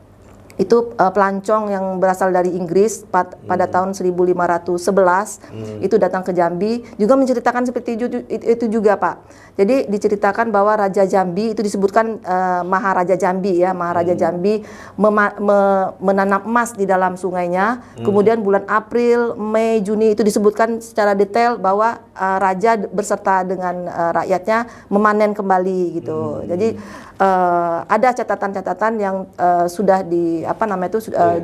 Itu pelancong yang berasal dari Inggris pada tahun 1511 itu datang ke Jambi, juga menceritakan seperti itu juga, Pak. Jadi diceritakan bahwa Raja Jambi itu disebutkan Maharaja Jambi ya, Maharaja Jambi menanam emas di dalam sungainya. Kemudian bulan April, Mei, Juni itu disebutkan secara detail bahwa raja beserta dengan rakyatnya memanen kembali gitu. Jadi ada catatan-catatan yang sudah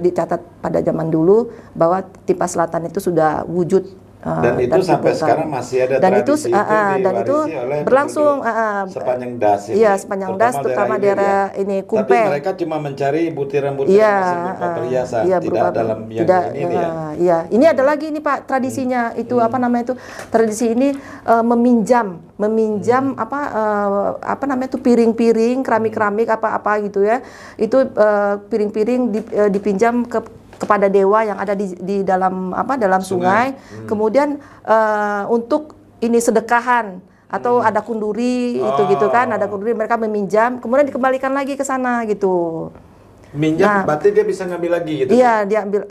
dicatat pada zaman dulu, bahwa Timpas Selatan itu sudah wujud. Dan itu sampai sekarang masih ada tradisi dan itu berlangsung sepanjang das ini. Iya, sepanjang das, terutama daerah ini Kumpe. Tapi mereka cuma mencari butiran-butiran emas berupa perhiasan, tidak dalam yang ini ya. Iya, ini ada lagi nih Pak tradisinya itu tradisi ini meminjam piring-piring, keramik-keramik apa gitu ya. Itu piring-piring dipinjam kepada dewa yang ada di dalam sungai. Kemudian untuk ini sedekahan atau ada kunduri gitu kan, ada kunduri, mereka meminjam, kemudian dikembalikan lagi ke sana gitu. Minjam berarti dia bisa ngambil lagi gitu? Iya, dia ambil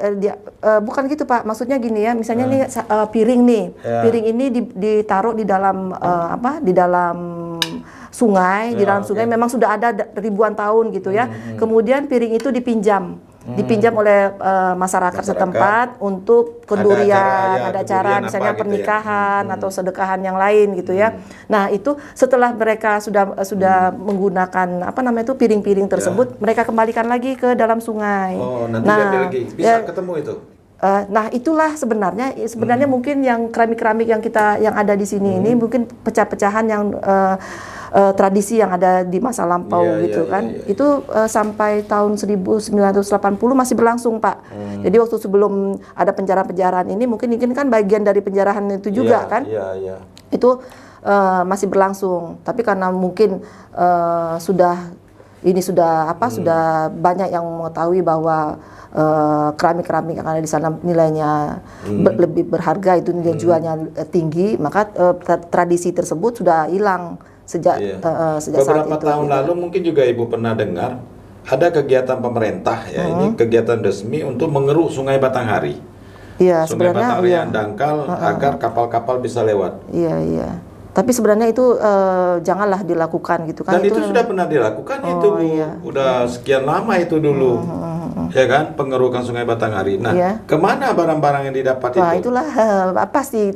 bukan gitu Pak, maksudnya gini ya, misalnya nih piring nih, piring ini ditaruh di dalam di dalam sungai, memang sudah ada ribuan tahun gitu ya. Kemudian piring itu dipinjam oleh masyarakat setempat untuk kendurian, ada acara misalnya pernikahan atau sedekahan yang lain gitu ya. Nah, itu setelah mereka sudah menggunakan piring-piring tersebut, mereka kembalikan lagi ke dalam sungai. Oh, nanti diambil lagi. Bisa ketemu itu? Nah, itulah sebenarnya mungkin yang keramik-keramik yang ada di sini ini mungkin pecah-pecahan yang tradisi yang ada di masa lampau Itu sampai tahun 1980 masih berlangsung, Pak. Jadi waktu sebelum ada penjarahan-penjarahan ini, mungkin kan bagian dari penjarahan itu juga kan. Itu masih berlangsung. Tapi karena mungkin sudah banyak yang mengetahui bahwa keramik-keramik yang ada di sana nilainya lebih berharga, itu nilai jualnya tinggi, maka tradisi tersebut sudah hilang sejak beberapa tahun lalu. Mungkin juga Ibu pernah dengar ada kegiatan pemerintah ini kegiatan resmi untuk mengeruk Sungai Batanghari. Sungai Batanghari yang dangkal agar kapal-kapal bisa lewat. Iya. Tapi sebenarnya itu janganlah dilakukan gitu kan. Dan itu sudah pernah dilakukan itu, Bu. Udah sekian lama itu dulu. ya kan, pengerukan Sungai Batanghari. Nah, kemana barang-barang yang didapat itu? Itulah pasti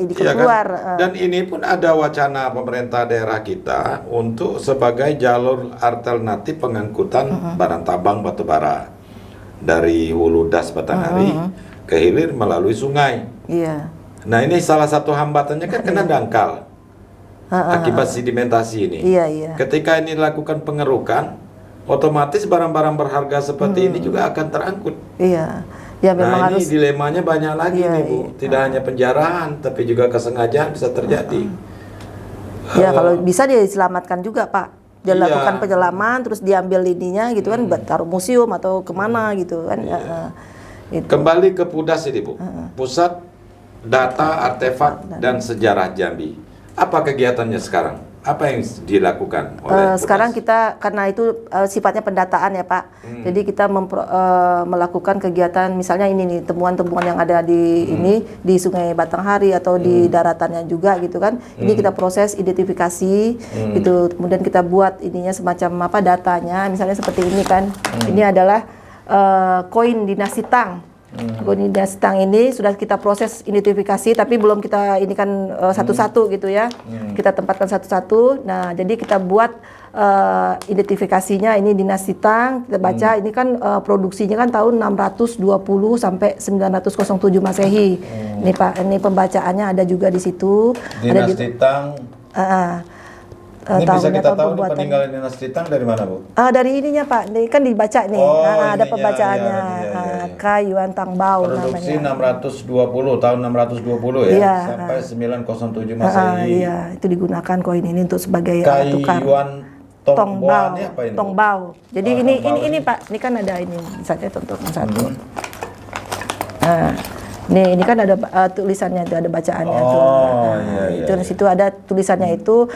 dikeluar. Kan? Dan ini pun ada wacana pemerintah daerah kita untuk sebagai jalur alternatif pengangkutan barang tambang batubara dari hulu das Batanghari ke hilir melalui sungai. Iya. Nah, ini salah satu hambatannya kan kena dangkal akibat sedimentasi ini. Iya. Ketika ini dilakukan pengerukan, otomatis barang-barang berharga seperti ini juga akan terangkut. Iya. Ya, memang nah, ini harus, dilemanya banyak lagi nih, Bu. Tidak hanya penjarahan, tapi juga kesengajaan bisa terjadi. Ya, kalau bisa diselamatkan juga, Pak. Dilakukan penyelaman, terus diambil ininya gitu kan, taruh museum atau kemana gitu kan. Itu. Kembali ke PUDAS ini, Bu. Pusat Data, Artefak, dan Sejarah Jambi. Apa kegiatannya sekarang? Apa yang dilakukan oleh PUDAS? Sekarang kita, karena itu sifatnya pendataan ya Pak, jadi kita melakukan kegiatan, misalnya ini nih, temuan-temuan yang ada di ini, di Sungai Batanghari atau di daratannya juga gitu kan, ini kita proses identifikasi gitu, kemudian kita buat ininya semacam apa, datanya, misalnya seperti ini kan, ini adalah koin dinasti Tang. Koin dinasti Tang ini sudah kita proses identifikasi, tapi belum kita ini kan satu-satu gitu ya. Kita tempatkan satu-satu. Nah, jadi kita buat identifikasinya, ini dinasti Tang. Kita baca ini kan produksinya kan tahun 620 sampai 907 Masehi. Ini Pak, ini pembacaannya ada juga di situ. Dinasti Tang. Ini bisa kita tahu peninggalan dinasti Tang dari mana, Bu? Dari ininya Pak, ini kan dibaca nih, ada pembacaannya. Kayuan Tangbao produksi namanya. 620, tahun 620 ya, sampai 907 Masehi. Iya, itu digunakan koin ini untuk sebagai tukar. Kayuan Tongbao. Apa ini? Tongbao. Jadi ini Pak, ini kan ada ini, misalnya contoh satu. Ini kan ada tulisannya itu, ada bacaannya tuh. Itu di situ ada tulisannya itu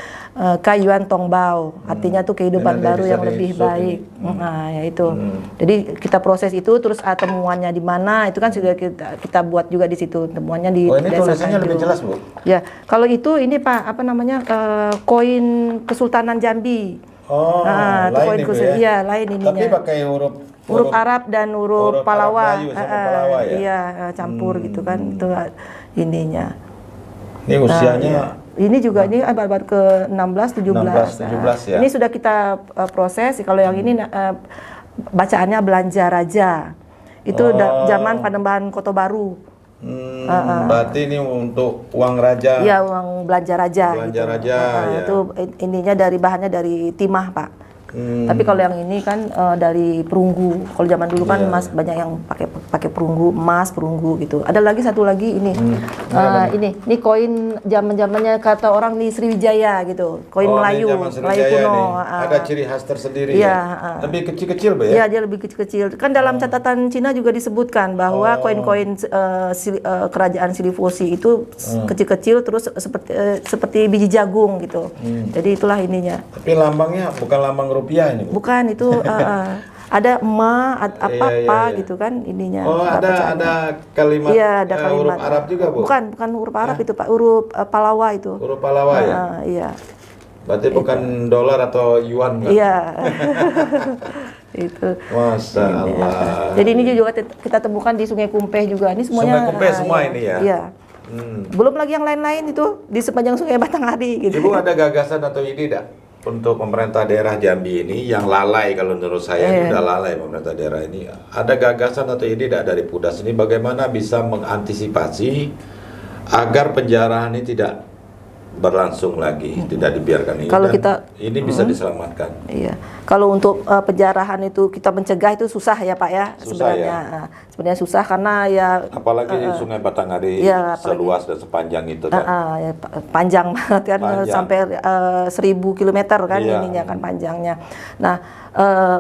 Kayuan Tongbao, artinya tuh kehidupan baru yang lebih baik. Nah, ya itu. Jadi kita proses itu, terus temuannya di mana, itu kan sudah kita buat juga di situ, temuannya di ini tulisannya lebih jelas, Bu. Ya, kalau itu ini Pak, apa namanya, koin Kesultanan Jambi. Lain itu ya? Iya, lain ininya. Tapi pakai huruf Arab dan huruf Palawa. Palawa ya? Iya, campur gitu kan, itu ininya. Ini usianya ini juga ini abad ke-16 17 ya. Ini sudah kita proses. Kalau yang ini bacaannya Belanja Raja. Itu zaman Panembahan Kota Baru. Berarti ini untuk uang raja. Iya, uang belanja raja. Belanja raja. Ya. Itu ininya bahannya dari timah Pak. Tapi kalau yang ini kan dari perunggu. Kalau zaman dulu kan Mas banyak yang pakai perunggu, emas, perunggu gitu. Ada lagi satu lagi ini. Ini koin zaman-zamannya kata orang di Sriwijaya gitu. Koin Melayu kuno. Ada ciri khas tersendiri ya. Lebih kecil-kecil, Bu ya? Iya, dia lebih kecil-kecil. Kan dalam catatan Cina juga disebutkan bahwa koin-koin kerajaan Silifosi itu kecil-kecil terus seperti biji jagung gitu. Jadi itulah ininya. Tapi lambangnya bukan lambang rupiah ini, Bu? Bukan, itu ada gitu kan ininya. Ada kalimat, ada kalimat huruf Arab juga, Bu? Bukan huruf Arab itu Pak, huruf Palawa itu. Huruf Palawa ya? Iya. Berarti bukan dolar atau yuan kan? Iya. Itu. Masya Allah. Jadi ini juga kita temukan di Sungai Kumpeh juga. Ini semuanya. Sungai Kumpeh semua ini ya? Iya. Belum lagi yang lain-lain itu di sepanjang Sungai Batanghari gitu. Ibu ada gagasan atau ide tidak untuk pemerintah daerah Jambi ini yang lalai, kalau menurut saya ini udah lalai pemerintah daerah ini. Ada gagasan atau ide tidak dari PUDAS ini bagaimana bisa mengantisipasi agar penjarahan ini tidak berlangsung lagi, tidak dibiarkan ini. Kalau ini bisa diselamatkan. Iya. Kalau untuk penjarahan itu kita mencegah itu susah ya Pak ya, sebenarnya. Ya? Sebenarnya susah karena ya apalagi Sungai Batanghari seluas dan sepanjang itu kan. Ya, panjang banget kan, sampai 1000 kilometer kan ininya kan panjangnya. Nah,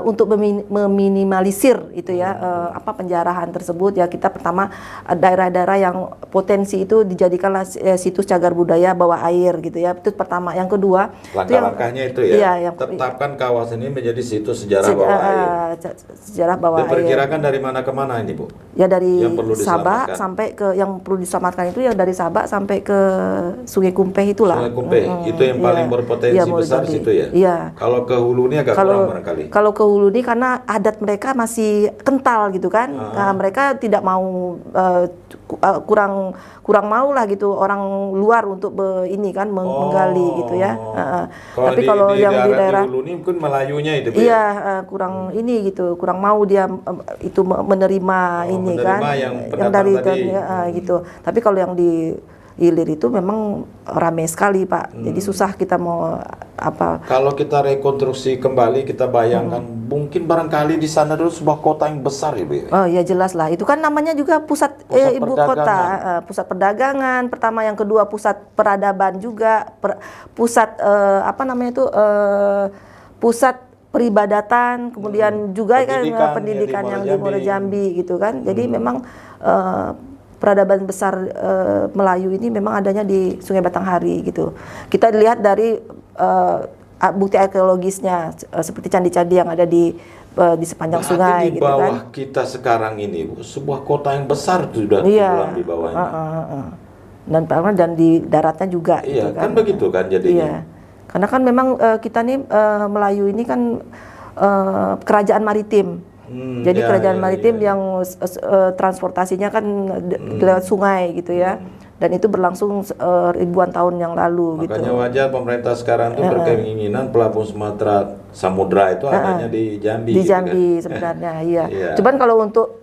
untuk meminimalisir itu ya penjarahan tersebut ya, kita pertama daerah-daerah yang potensi itu dijadikanlah situs cagar budaya bawah air air gitu ya. Itu pertama. Yang kedua, langkah-langkahnya itu ya. Iya, tetapkan kawasan ini menjadi situs sejarah bawah air. Sejarah bawah air. Diperkirakan dari mana ke mana ini, Bu? Ya dari Sabah sampai ke yang perlu diselamatkan itu ya dari Sabah sampai ke Sungai Kumpeh itulah. Sungai Kumpeh itu yang paling berpotensi besar situ ya. Iya. Kalau ke hulu ini agak kurang barangkali. Kalau ke hulu ini karena adat mereka masih kental gitu kan. Nah, mereka tidak mau kurang mau lah gitu orang luar untuk ini kan menggali gitu ya. Tapi kalau yang di daerah hulu ini mungkin Melayunya itu. Iya, kurang ini gitu, kurang mau dia itu menerima ini kan yang dari gitu. Tapi kalau yang di hilir itu memang ramai sekali, Pak. Jadi susah kita mau apa. Kalau kita rekonstruksi kembali, kita bayangkan mungkin barangkali di sana dulu sebuah kota yang besar ya, Bu. Oh ya jelas lah. Itu kan namanya juga pusat ibu kota, pusat perdagangan. Pertama, yang kedua pusat peradaban juga, pusat apa namanya itu pusat peribadatan, kemudian juga pendidikan yang di Muara Jambi gitu kan. Jadi memang peradaban besar Melayu ini memang adanya di Sungai Batanghari gitu. Kita lihat dari bukti arkeologisnya seperti candi-candi yang ada di sepanjang sungai di gitu bawah kan. Kita sekarang ini sebuah kota yang besar sudah tenggelam di bawahnya. Dan di daratnya juga iya, gitu kan begitu kan jadinya. Iya. Karena kan memang kita nih Melayu ini kan kerajaan maritim. Jadi kerajaan maritim yang transportasinya kan lewat sungai gitu ya. Dan itu berlangsung ribuan tahun yang lalu. Makanya gitu. wajar pemerintah sekarang itu berkeinginan pelabuhan Sumatera Samudra itu adanya di Jambi. Di gitu Jambi kan? sebenarnya, iya. Cuman kalau untuk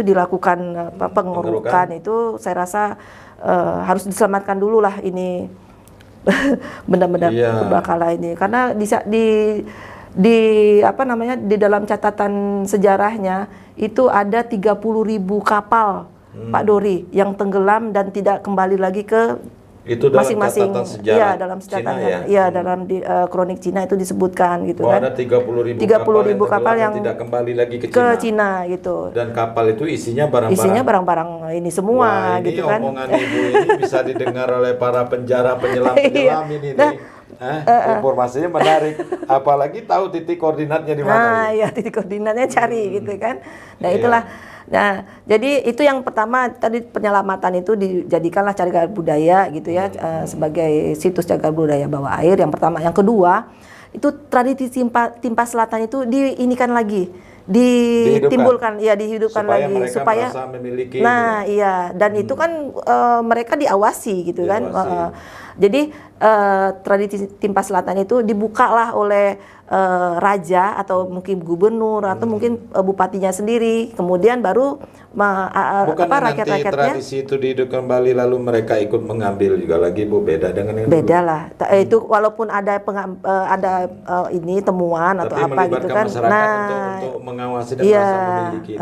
dilakukan pengurukan itu saya rasa harus diselamatkan dulu lah ini benda-benda purbakala ini, karena di dalam catatan sejarahnya itu ada 30.000 kapal Pak Dori yang tenggelam dan tidak kembali lagi ke masing-masing. Iya, dalam catatan. Iya, dalam kronik Cina itu disebutkan gitu kan. Ada 30.000 kapal yang tidak kembali lagi ke Cina gitu. Dan kapal itu isinya barang-barang. Isinya barang-barang ini semua. Wah, ini gitu kan. omongan Ibu ini bisa didengar oleh para penyelam ini. Informasinya menarik. Apalagi tahu titik koordinatnya di mana. Ya titik koordinatnya cari gitu kan. Nah itulah. Nah, jadi itu yang pertama tadi, penyelamatan itu dijadikanlah cagar budaya gitu ya, sebagai situs cagar budaya bawah air yang pertama. Yang kedua, itu tradisi Timpas Selatan itu dihidupkan lagi supaya lagi supaya mereka memiliki. Nah, iya, dan itu kan mereka diawasi gitu kan. Jadi tradisi Timpas Selatan itu dibukalah oleh raja atau mungkin gubernur atau mungkin bupatinya sendiri, kemudian baru rakyat-rakyatnya. Tradisi itu dihidupkan kembali lalu mereka ikut mengambil juga lagi, Bu, beda dengan yang beda lah. Itu walaupun ada ini temuan atau apa gitu kan. Untuk mengawasi dan merasa memiliki.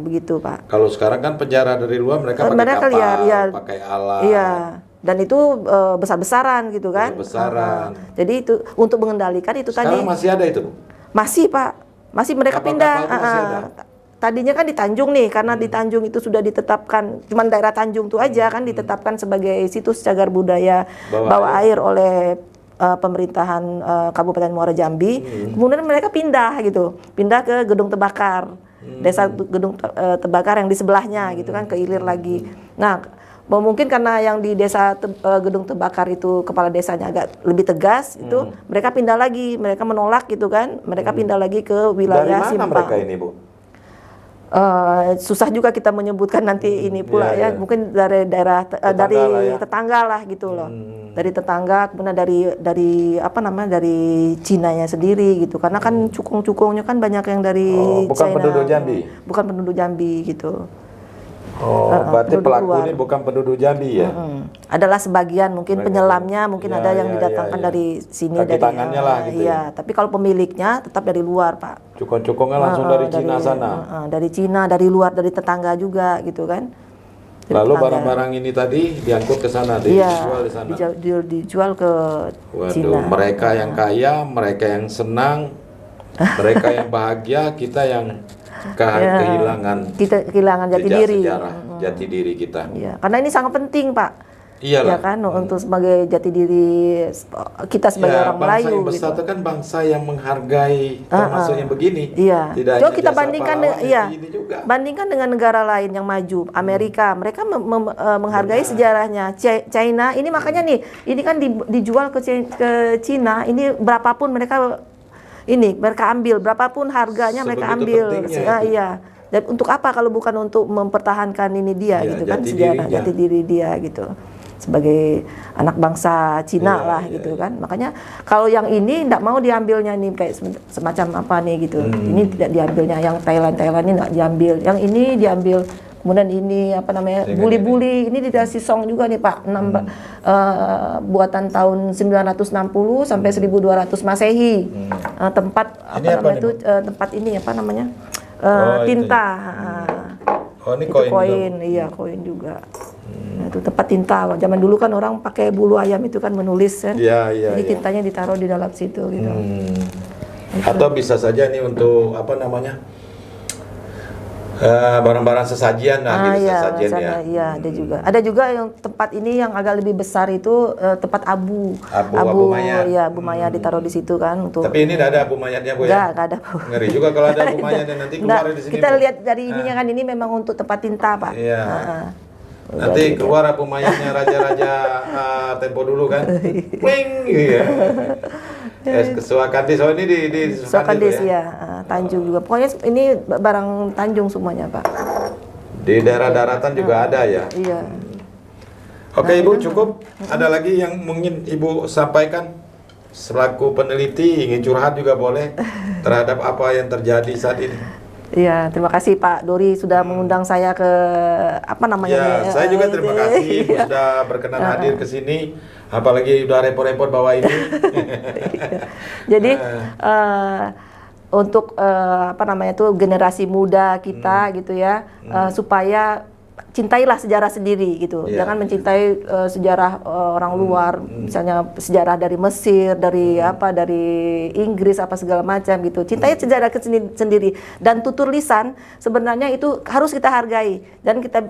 Begitu, Pak. Kalau sekarang kan penjara dari luar mereka pakai kapal, pakai alat. Iya. Dan itu besar-besaran gitu kan. Besar-besaran. Jadi itu untuk mengendalikan itu sekarang tadi. Masih ada itu, Bu? Masih, Pak. Masih mereka pindah. Tadinya kan di Tanjung nih, karena di Tanjung itu sudah ditetapkan, cuman daerah Tanjung itu aja kan ditetapkan sebagai situs cagar budaya bawah air oleh pemerintahan Kabupaten Muara Jambi. Kemudian mereka pindah ke Gedung Tebakar, desa Gedung Tebakar yang di sebelahnya gitu kan, ke hilir lagi. Nah, mungkin karena yang di desa Gedung Tebakar itu kepala desanya agak lebih tegas, itu mereka pindah lagi, mereka menolak gitu kan, mereka pindah lagi ke wilayah Simpang. Dari mana mereka ini, Bu? Susah juga kita menyebutkan nanti ini pula ya. Mungkin dari daerah dari tetangga lah gitu loh. Dari tetangga, kemudian dari Cina-nya sendiri gitu. Karena kan cukong-cukongnya kan banyak yang dari bukan China. Penduduk Jambi. Bukan penduduk Jambi gitu. Berarti pelaku ini bukan penduduk Jambi ya? Adalah sebagian mungkin penyelamnya, mungkin ada yang didatangkan dari sini, dari tangannya lah gitu. Iya, tapi kalau pemiliknya tetap dari luar, Pak. Cukong-cukongnya langsung dari Cina sana. Dari Cina, dari luar, dari tetangga juga gitu kan. Lalu barang-barang ini tadi diangkut ke sana, dijual di sana. Dijual ke Cina. Mereka yang kaya, mereka yang senang, mereka yang bahagia, kita yang kehilangan jati diri. Sejarah, jati diri kita. Iya, karena ini sangat penting, Pak. Iyalah. Ya kan, untuk sebagai jati diri kita sebagai orang bangsa Melayu yang besar gitu. itu kan bangsa yang menghargai termasuk yang begini. Iya. Tidak Coba hanya kita jasa bandingkan pahlawan, iya. ini juga. Bandingkan dengan negara lain yang maju, Amerika, mereka menghargai sejarahnya. China ini makanya nih, ini kan dijual ke Cina, ini berapapun mereka ambil, berapapun harganya mereka ambil. Iya. Dan untuk apa kalau bukan untuk mempertahankan ini dia gitu kan, sejarah jati diri dia gitu. Sebagai anak bangsa Cina lah gitu kan. Makanya kalau yang ini tidak mau diambilnya nih kayak semacam apa nih gitu. Ini tidak diambilnya, yang Thailand ini tidak diambil. Yang ini diambil. Kemudian ini apa namanya? Buli-buli ini dikasih song juga nih Pak. Buatan tahun 960 sampai 1200 Masehi. Tempat apa namanya itu tempat ini apa namanya? Tinta. Ini koin, iya koin juga. Nah, itu tempat tinta. Zaman dulu kan orang pakai bulu ayam itu kan menulis kan. Jadi tintanya ditaruh di dalam situ gitu. Atau bisa saja nih untuk apa namanya? Barang-barang sesajian lah gitu, sesajian ya. Iya, ada juga. Ada juga yang tempat ini yang agak lebih besar itu tempat abu mayat. Ya, abu mayat ditaruh di situ kan untuk. Tapi ini tidak ada abu mayatnya Bu ya? Enggak ada. Ngeri juga kalau ada abu mayatnya nanti keluar di sini. Kita lihat dari ininya kan ini memang untuk tempat tinta, Pak. Iya. Nanti keluar abu mayatnya raja-raja tempo dulu kan. Wing gitu ya. Suakandis, ini di Suakandis ya, Tanjung juga. Pokoknya ini barang Tanjung semuanya, Pak. Di daerah daratan juga ada ya. Iya. Oke Ibu, cukup. Ada lagi yang ingin Ibu sampaikan selaku peneliti, ingin curhat juga boleh terhadap apa yang terjadi saat ini. Iya, terima kasih Pak Dori sudah mengundang saya ke apa namanya? Ya, saya juga terima kasih sudah berkenan hadir ke sini. Apalagi udah repot-repot bawa ini. Jadi untuk apa namanya itu generasi muda kita gitu ya, supaya cintailah sejarah sendiri gitu. Jangan mencintai sejarah orang luar, misalnya sejarah dari Mesir, dari dari Inggris apa segala macam gitu. Cintai sejarah sendiri dan tutur lisan sebenarnya itu harus kita hargai dan kita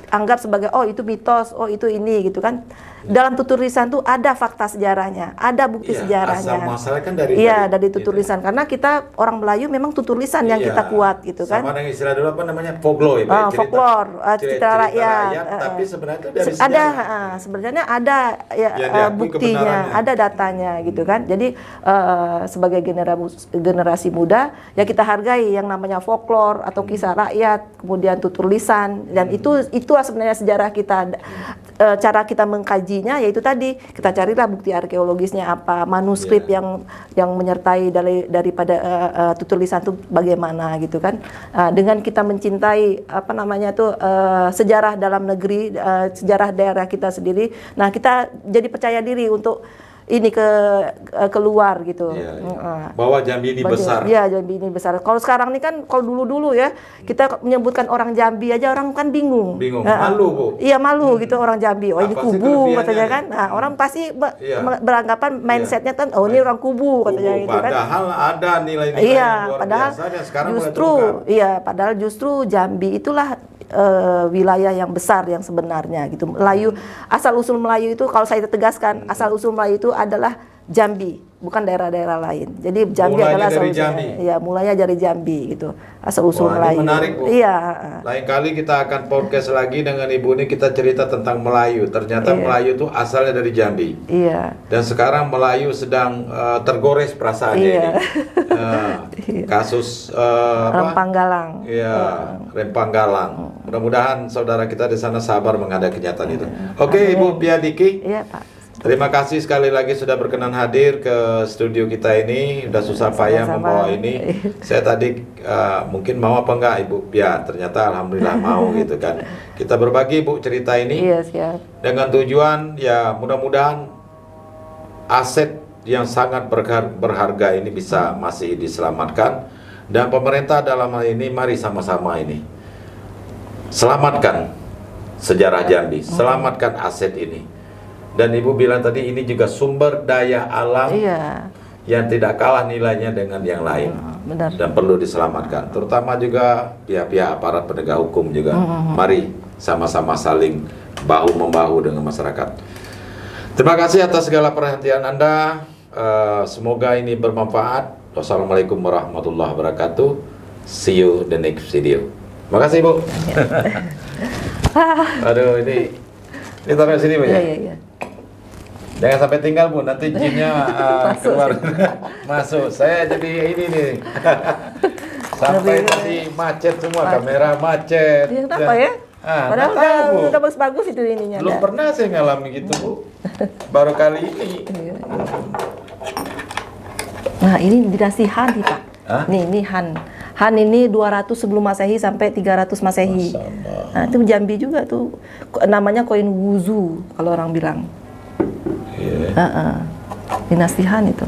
anggap sebagai oh itu mitos, oh itu ini gitu kan. Dalam tutur lisan tuh ada fakta sejarahnya, ada bukti sejarahnya. Asal masalah kan dari dari tutur lisan karena kita orang Melayu memang tutur lisan yang kita kuat gitu kan. Sama dengan istilah dulu apa namanya folklore ya, folklore, cerita rakyat. Tapi sebenarnya itu dari sejarah. Ada sebenarnya ada buktinya, ada datanya gitu kan. Jadi sebagai generasi muda ya kita hargai yang namanya folklore atau kisah rakyat, kemudian tutur lisan dan itu sebenarnya sejarah kita. Cara kita mengkajinya yaitu tadi kita carilah bukti arkeologisnya apa, manuskrip yang menyertai daripada tutur lisan itu bagaimana gitu kan. Dengan kita mencintai apa namanya tuh sejarah dalam negeri, sejarah daerah kita sendiri. Nah, kita jadi percaya diri untuk ini keluar gitu. Bahwa Jambi ini besar. Iya, Jambi ini besar. Kalau sekarang ini kan kalau dulu ya kita menyebutkan orang Jambi aja orang kan bingung. Malu, Bu. Iya, malu gitu orang Jambi. Oh, ini kubu katanya kan. Nah, orang pasti beranggapan mindsetnya kan oh ini orang kubu katanya gitu kan. Padahal ada nilai-nilai yang luar biasa yang sekarang padahal justru Jambi itulah wilayah yang besar yang sebenarnya gitu. Melayu, asal usul Melayu itu kalau saya tegaskan asal usul Melayu itu adalah Jambi, bukan daerah-daerah lain. Jadi Jambi adalah asal usulnya. Ya, mulainya dari Jambi gitu. Asal usul Melayu. Ini menarik, Bu. Iya. Lain kali kita akan podcast lagi dengan Ibu ini kita cerita tentang Melayu. Ternyata Melayu itu asalnya dari Jambi. Iya. Dan sekarang Melayu sedang tergores perasaannya ini. Kasus Rempang Galang. Iya, Rempang Galang. Mudah-mudahan saudara kita di sana sabar menghadapi kenyataan itu. Oke, Ibu Pia Diki. Iya, Pak. Terima kasih sekali lagi sudah berkenan hadir ke studio kita ini. Udah susah payah membawa ini. Saya tadi mungkin mau apa enggak Ibu Pia, ternyata alhamdulillah mau gitu kan. Kita berbagi Bu cerita ini. Iya, siap. Dengan tujuan ya mudah-mudahan aset yang sangat berharga ini bisa masih diselamatkan. Dan pemerintah dalam hal ini mari sama-sama ini selamatkan sejarah Jambi, selamatkan aset ini. Dan Ibu bilang tadi ini juga sumber daya alam yang tidak kalah nilainya dengan yang lain. Benar. Dan perlu diselamatkan, terutama juga pihak-pihak aparat penegak hukum juga. Mari sama-sama saling bahu-membahu dengan masyarakat. Terima kasih atas segala perhatian Anda. Semoga ini bermanfaat. Wassalamualaikum warahmatullahi wabarakatuh. See you the next video. Makasih Bu. Aduh, ini taruh sini Bu ya. Iya. Jangan sampai tinggal Bu, nanti jinnya keluar. Masuk. Saya jadi ini nih. Sampai tadi macet semua, kamera macet. Iya, kenapa ya? Padahal udah bagus-bagus itu ininya. Belum pernah saya ngalami gitu Bu. Baru kali ini. Iya. Nah, ini dinasti Han nih Pak. Hah? Ini Han. Han ini 200 sebelum Masehi sampai 300 Masehi. Nah, itu Jambi juga tuh. Namanya koin wuzu kalau orang bilang. Yeah. Dinasti Han itu.